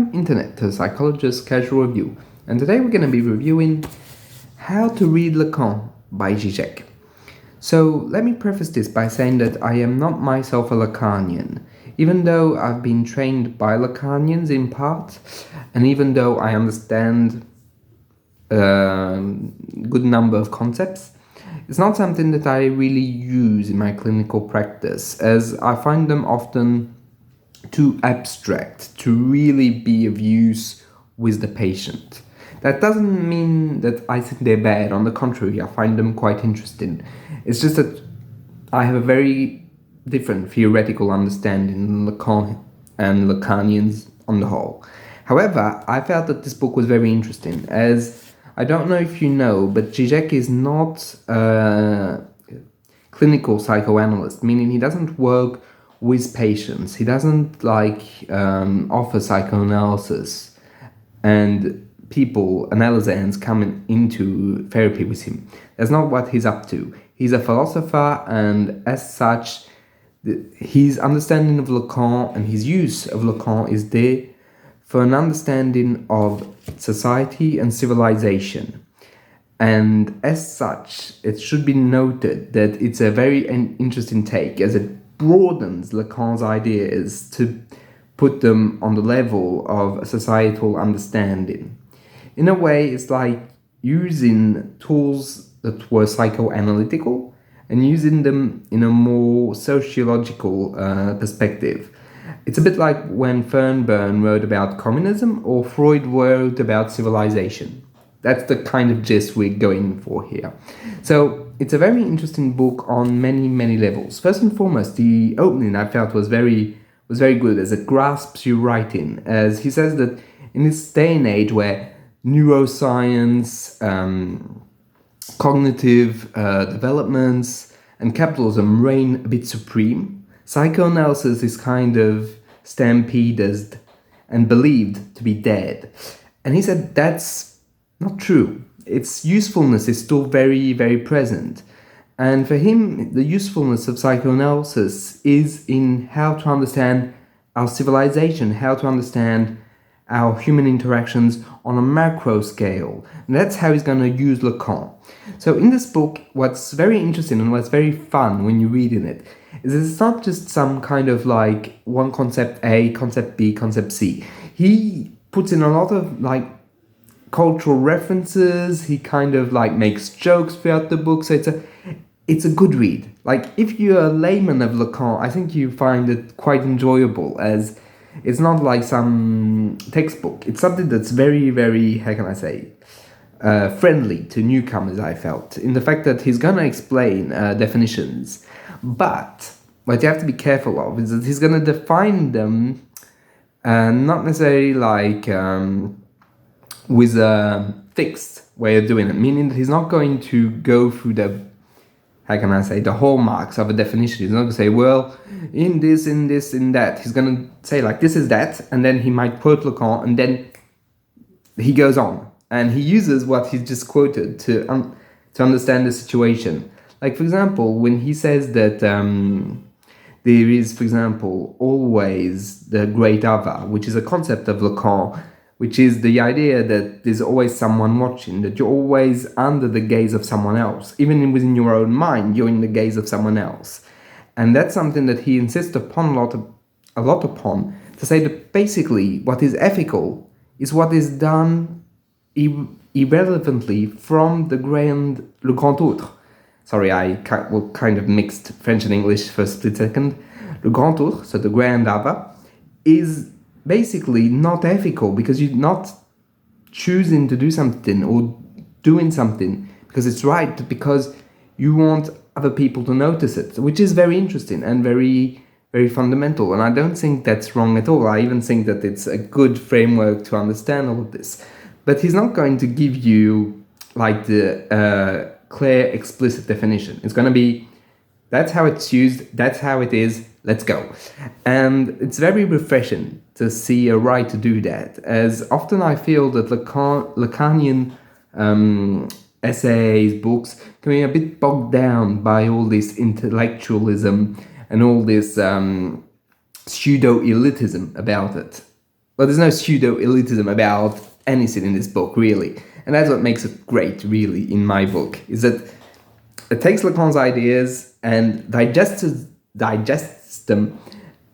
Welcome Internet to Psychologist Casual Review, and today we're going to be reviewing How to Read Lacan by Žižek. So let me preface this by saying that I am not myself a Lacanian, even though I've been trained by Lacanians in part, and even though I understand a good number of concepts. It's not something that I really use in my clinical practice, as I find them often too abstract to really be of use with the patient. That doesn't mean that I think they're bad. On the contrary, I find them quite interesting. It's just that I have a very different theoretical understanding than Lacan and Lacanians on the whole. However, I felt that this book was very interesting, as I don't know if you know, but Žižek is not a clinical psychoanalyst, meaning he doesn't work with patients. He doesn't offer psychoanalysis and analysts coming into therapy with him. That's not what he's up to. He's a philosopher, and as such, his understanding of Lacan and his use of Lacan is there for an understanding of society and civilization. And as such, it should be noted that it's a very interesting take, as it broadens Lacan's ideas to put them on the level of societal understanding. In a way, it's like using tools that were psychoanalytical and using them in a more sociological perspective. It's a bit like when Fernburn wrote about communism or Freud wrote about civilization. That's the kind of gist we're going for here. So it's a very interesting book on many levels. First and foremost, the opening I felt was very good, as it grasps you right in. As he says that in this day and age where neuroscience, cognitive developments, and capitalism reign a bit supreme, psychoanalysis is kind of stampeded and believed to be dead. And he said that's not true. Its usefulness is still very present. And for him, the usefulness of psychoanalysis is in how to understand our civilization, how to understand our human interactions on a macro scale. And that's how he's going to use Lacan. So in this book, what's very interesting and what's very fun when you're reading it is it's not just some kind of like one concept A, concept B, concept C. He puts in a lot of cultural references. He kind of makes jokes throughout the book, so it's a good read. If you're a layman of Lacan, I think you find it quite enjoyable, as it's not like some textbook. It's something that's very, how can I say, friendly to newcomers, I felt, in the fact that he's gonna explain definitions, but what you have to be careful of is that he's gonna define them not necessarily with a fixed way of doing it, meaning that he's not going to go through the hallmarks of a definition. He's not going to say, well, in this, in that. He's going to say, this is that, and then he might quote Lacan, and then he goes on. And he uses what he just quoted to understand the situation. For example, when he says that there is, for example, always the great other, which is a concept of Lacan, which is the idea that there's always someone watching, that you're always under the gaze of someone else. Even within your own mind, you're in the gaze of someone else. And that's something that he insists upon a lot upon, to say that basically what is ethical is what is done irrelevantly from the le grand autre. Sorry, I kind of mixed French and English for a split second. Le grand autre, so the grand other, is basically not ethical, because you're not choosing to do something or doing something because it's right, but because you want other people to notice it, which is very interesting and very fundamental. And I don't think that's wrong at all. I even think that it's a good framework to understand all of this. But he's not going to give you the clear, explicit definition. It's going to be, that's how it's used, that's how it is, let's go. And it's very refreshing to see a right to do that, as often I feel that Lacanian essays, books, can be a bit bogged down by all this intellectualism and all this pseudo-elitism about it. well, there's no pseudo-elitism about anything in this book, really. And that's what makes it great, really, in my book, is that it takes Lacan's ideas and digests them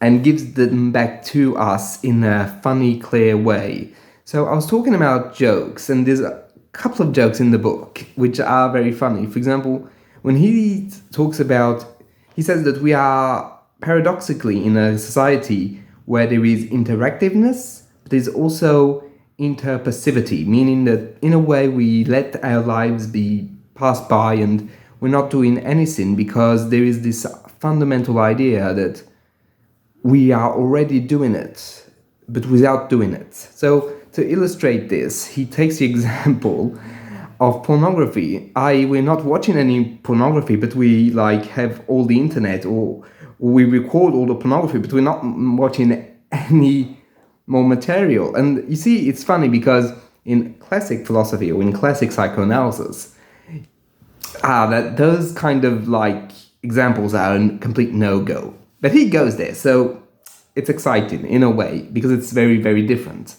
and gives them back to us in a funny, clear way. So I was talking about jokes, and there's a couple of jokes in the book which are very funny. For example, when he talks about, he says that we are paradoxically in a society where there is interactiveness, but there's also interpassivity, meaning that in a way we let our lives be passed by and we're not doing anything because there is this fundamental idea that we are already doing it, but without doing it. So to illustrate this, he takes the example of pornography. We're not watching any pornography, but we have all the internet, or we record all the pornography, but we're not watching any more material. And you see, it's funny because in classic philosophy or in classic psychoanalysis, that those kind of examples are a complete no-go. But he goes there, so it's exciting in a way because it's very, very different.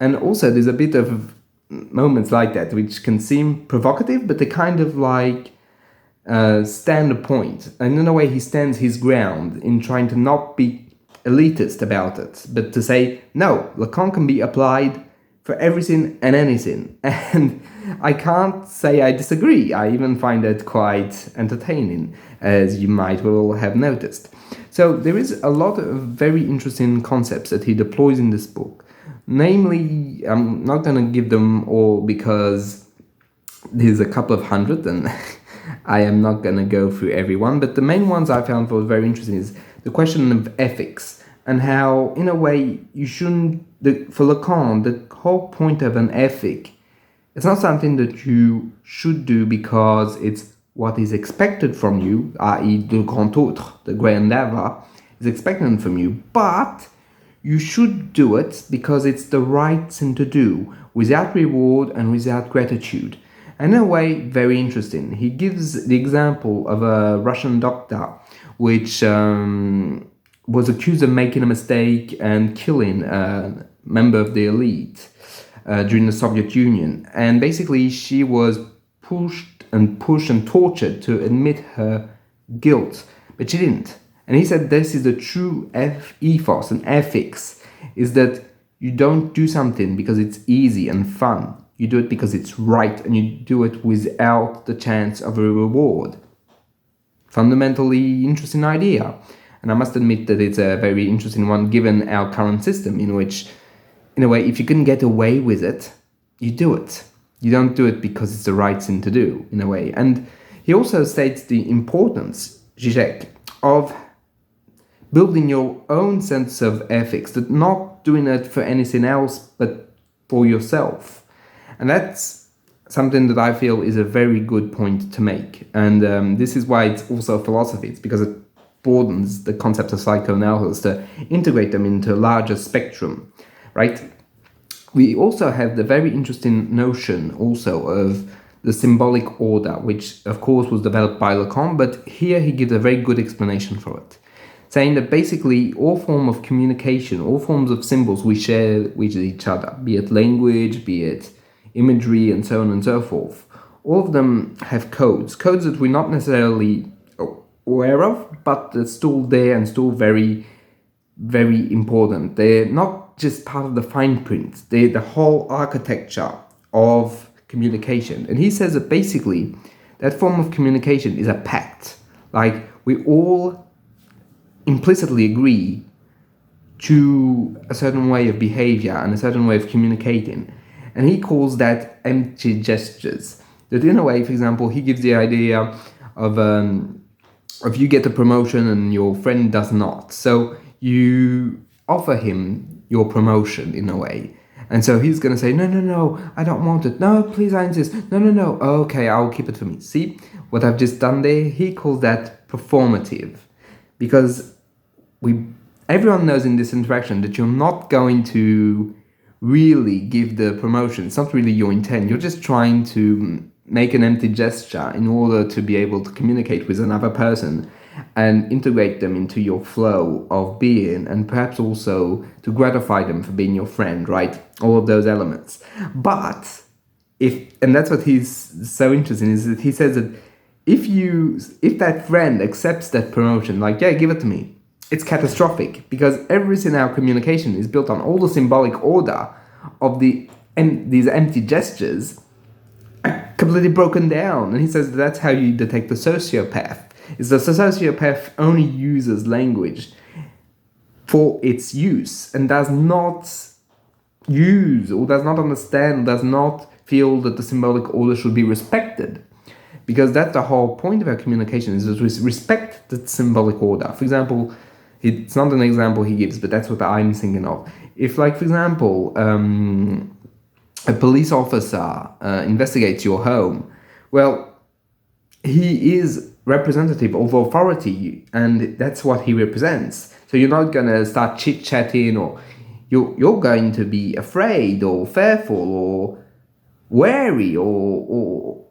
And also there's a bit of moments like that which can seem provocative, but they kind of stand a point. And in a way he stands his ground in trying to not be elitist about it, but to say, no, Lacan can be applied for everything and anything. And I can't say I disagree. I even find it quite entertaining, as you might well have noticed. So there is a lot of very interesting concepts that he deploys in this book. Namely, I'm not going to give them all because there's a couple of hundred and I am not going to go through every one, but the main ones I found was very interesting is the question of ethics and how, in a way, you shouldn't, for Lacan, the whole point of an ethic, it's not something that you should do because it's what is expected from you, i.e. le grand autre, the grandeur, is expected from you, but you should do it because it's the right thing to do, without reward and without gratitude. And in a way, very interesting. He gives the example of a Russian doctor which was accused of making a mistake and killing a member of the elite during the Soviet Union. And basically, she was pushed and tortured to admit her guilt, but she didn't. And he said this is the true ethos and ethics, is that you don't do something because it's easy and fun. You do it because it's right, and you do it without the chance of a reward. Fundamentally interesting idea. And I must admit that it's a very interesting one given our current system, in which, in a way, if you can get away with it, you do it. You don't do it because it's the right thing to do, in a way. And he also states the importance, Žižek, of building your own sense of ethics, that not doing it for anything else but for yourself. And that's something that I feel is a very good point to make. And this is why it's also philosophy. It's because it broadens the concepts of psychoanalysis to integrate them into a larger spectrum, right? We also have the very interesting notion also of the symbolic order, which of course was developed by Lacan, but here he gives a very good explanation for it, saying that basically all form of communication, all forms of symbols we share with each other, be it language, be it imagery, and so on and so forth, all of them have codes that we're not necessarily aware of, but they're still there and still very, very important. They're not just part of the fine print, they're the whole architecture of communication. And he says that basically that form of communication is a pact. We all implicitly agree to a certain way of behavior and a certain way of communicating. And he calls that empty gestures. That in a way, for example, he gives the idea of you get a promotion and your friend does not. So you offer him your promotion in a way. And so he's going to say, no, I don't want it. No, please, I insist. No. Okay, I'll keep it for me. See what I've just done there? He calls that performative. Because everyone knows in this interaction that you're not going to really give the promotion. It's not really your intent. You're just trying to make an empty gesture in order to be able to communicate with another person and integrate them into your flow of being, and perhaps also to gratify them for being your friend, right? All of those elements. But and that's what he's so interested in, is that he says that if that friend accepts that promotion, like, yeah, give it to me, it's catastrophic, because everything in our communication is built on all the symbolic order of these empty gestures are completely broken down. And he says that's how you detect the sociopath. Is the sociopath only uses language for its use and does not use, or does not understand, does not feel that the symbolic order should be respected. Because that's the whole point of our communication, is to respect the symbolic order. For example, it's not an example he gives, but that's what I'm thinking of. If, like, for example, a police officer investigates your home, well, he is representative of authority, and that's what he represents. So you're not going to start chit-chatting, or you're going to be afraid or fearful or wary or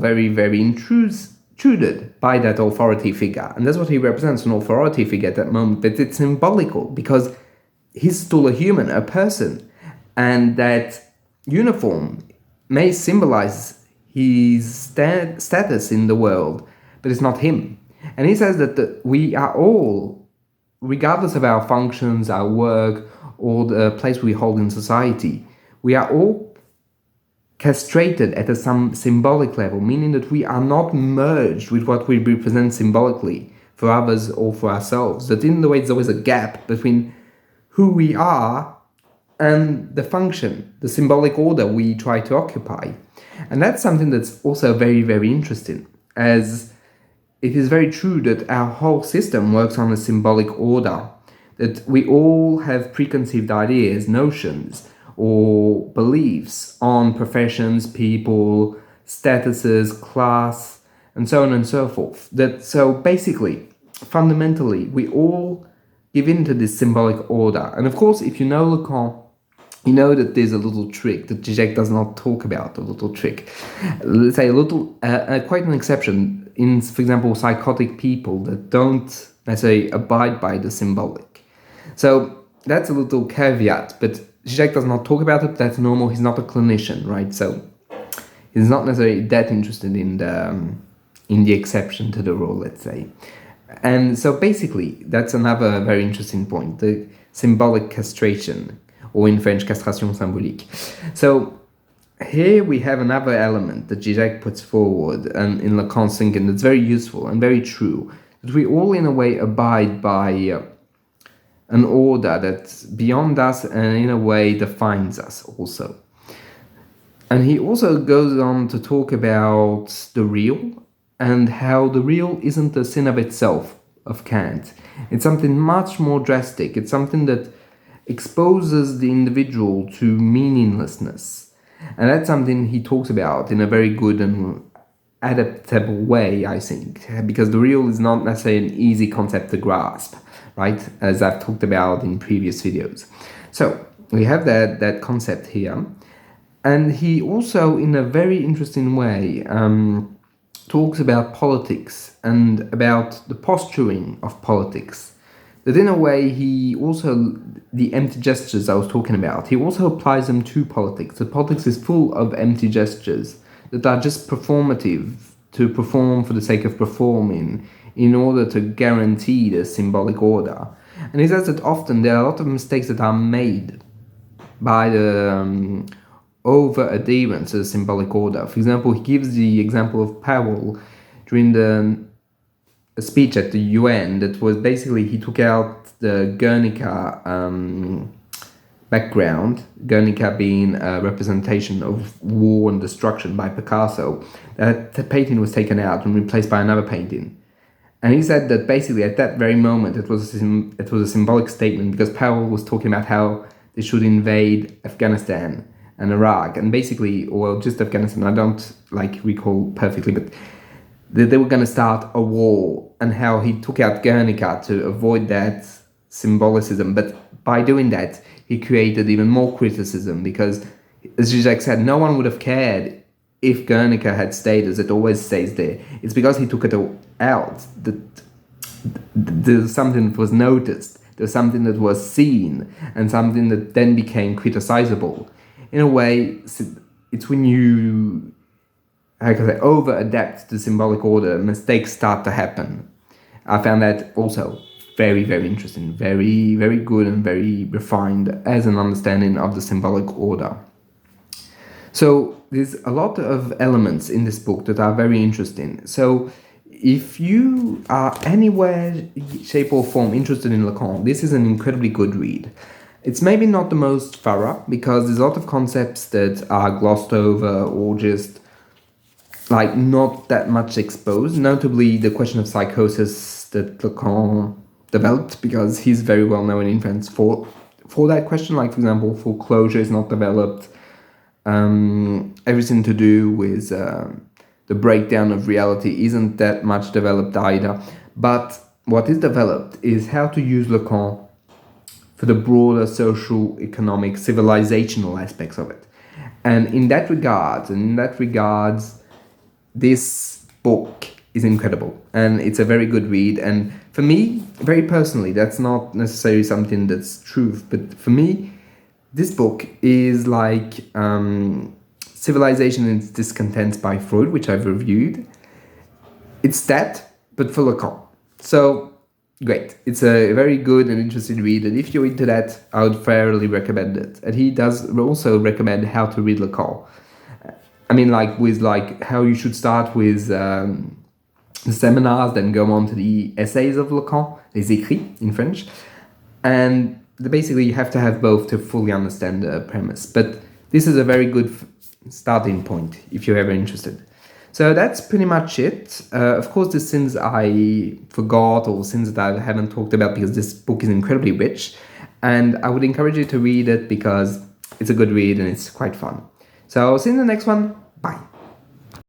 very, very intruded by that authority figure. And that's what he represents, an authority figure at that moment. But it's symbolical, because he's still a human, a person. And that uniform may symbolize his status in the world, but it's not him. And he says that we are all, regardless of our functions, our work, or the place we hold in society, we are all castrated at some symbolic level, meaning that we are not merged with what we represent symbolically for others or for ourselves. That in the way there's always a gap between who we are and the function, the symbolic order we try to occupy. And that's something that's also very, very interesting, as it is very true that our whole system works on a symbolic order, that we all have preconceived ideas, notions, or beliefs on professions, people, statuses, class, and so on and so forth. So basically, fundamentally, we all give in to this symbolic order. And of course, if you know Lacan, you know that there's a little trick that Žižek does not talk about, a little trick. Let's say quite an exception in, for example, psychotic people that don't necessarily abide by the symbolic. So that's a little caveat, but Žižek does not talk about it. That's normal. He's not a clinician, right? So he's not necessarily that interested in the exception to the rule, let's say. And so basically, that's another very interesting point, the symbolic castration, or in French, castration symbolique. So here we have another element that Žižek puts forward, and in Lacan's thinking, that's very useful and very true, that we all in a way abide by an order that's beyond us and in a way defines us also. And he also goes on to talk about the real, and how the real isn't the sin of itself of Kant. It's something much more drastic. It's something that exposes the individual to meaninglessness. And that's something he talks about in a very good and adaptable way, I think, because the real is not necessarily an easy concept to grasp, right? As I've talked about in previous videos. So we have that concept here. And he also, in a very interesting way, talks about politics and about the posturing of politics. That in a way, he also, the empty gestures I was talking about, he also applies them to politics. The politics is full of empty gestures that are just performative, to perform for the sake of performing, in order to guarantee the symbolic order. And he says that often there are a lot of mistakes that are made by the over adherence to the symbolic order. For example, he gives the example of Powell during a speech at the UN that was basically, he took out the Guernica background, Guernica being a representation of war and destruction by Picasso. That painting was taken out and replaced by another painting. And he said that basically at that very moment it was a symbolic statement, because Powell was talking about how they should invade Afghanistan and Iraq, and basically, or just Afghanistan, I don't recall perfectly, but they were going to start a war, and how he took out Guernica to avoid that symbolicism. But by doing that, he created even more criticism, because, as Žižek said, no one would have cared if Guernica had stayed as it always stays there. It's because he took it out that there's something that was noticed, there's something that was seen, and something that then became criticizable. In a way, it's when you, how can I say, over-adapt the symbolic order, mistakes start to happen. I found that also very, very interesting, very, very good and very refined as an understanding of the symbolic order. So there's a lot of elements in this book that are very interesting. So if you are anywhere, shape or form interested in Lacan, this is an incredibly good read. It's maybe not the most thorough because there's a lot of concepts that are glossed over or just like not that much exposed, notably the question of psychosis that Lacan developed, because he's very well known in France for that question. Like, for example, foreclosure is not developed. Everything to do with the breakdown of reality isn't that much developed either. But what is developed is how to use Lacan for the broader social, economic, civilizational aspects of it. And in that regards, this book is incredible and it's a very good read. And for me, very personally, that's not necessarily something that's truth, but for me, this book is like Civilization and Its Discontents by Freud, which I've reviewed. It's that, but for Lacan. So, great. It's a very good and interesting read, and if you're into that, I would thoroughly recommend it. And he does also recommend how to read Lacan. I mean, with how you should start with the seminars, then go on to the essays of Lacan, les écrits in French. And basically you have to have both to fully understand the premise. But this is a very good starting point if you're ever interested. So that's pretty much it. Of course, the sins I forgot or sins that I haven't talked about, because this book is incredibly rich. And I would encourage you to read it because it's a good read and it's quite fun. So I'll see you in the next one.